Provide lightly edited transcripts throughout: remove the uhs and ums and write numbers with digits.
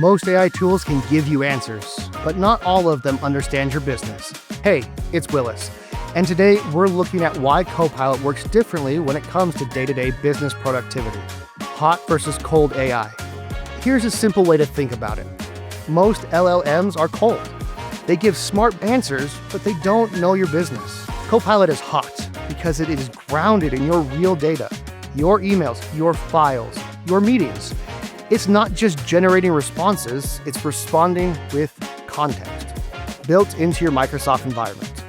Most AI tools can give you answers, but not all of them understand your business. Hey, it's Willis, and today we're looking at why Copilot works differently when it comes to day-to-day business productivity. Hot versus cold AI. Here's a simple way to think about it. Most LLMs are cold. They give smart answers, but they don't know your business. Copilot is hot because it is grounded in your real data, your emails, your files, your meetings. It's not just generating responses, it's responding with context, built into your Microsoft environment.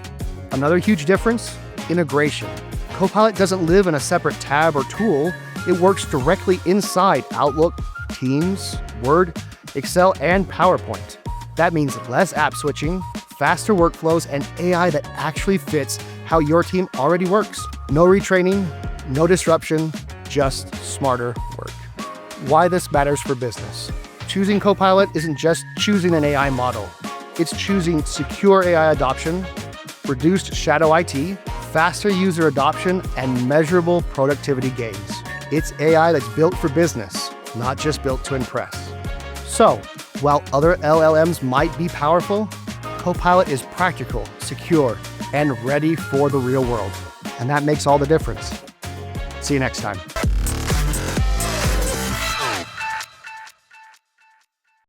Another huge difference, integration. Copilot doesn't live in a separate tab or tool. It works directly inside Outlook, Teams, Word, Excel, and PowerPoint. That means less app switching, faster workflows, and AI that actually fits how your team already works. No retraining, no disruption, just smarter work. Why this matters for business. Choosing Copilot isn't just choosing an AI model. It's choosing secure AI adoption, reduced shadow IT, faster user adoption, and measurable productivity gains. It's AI that's built for business, not just built to impress. So, while other LLMs might be powerful, Copilot is practical, secure, and ready for the real world. And that makes all the difference. See you next time.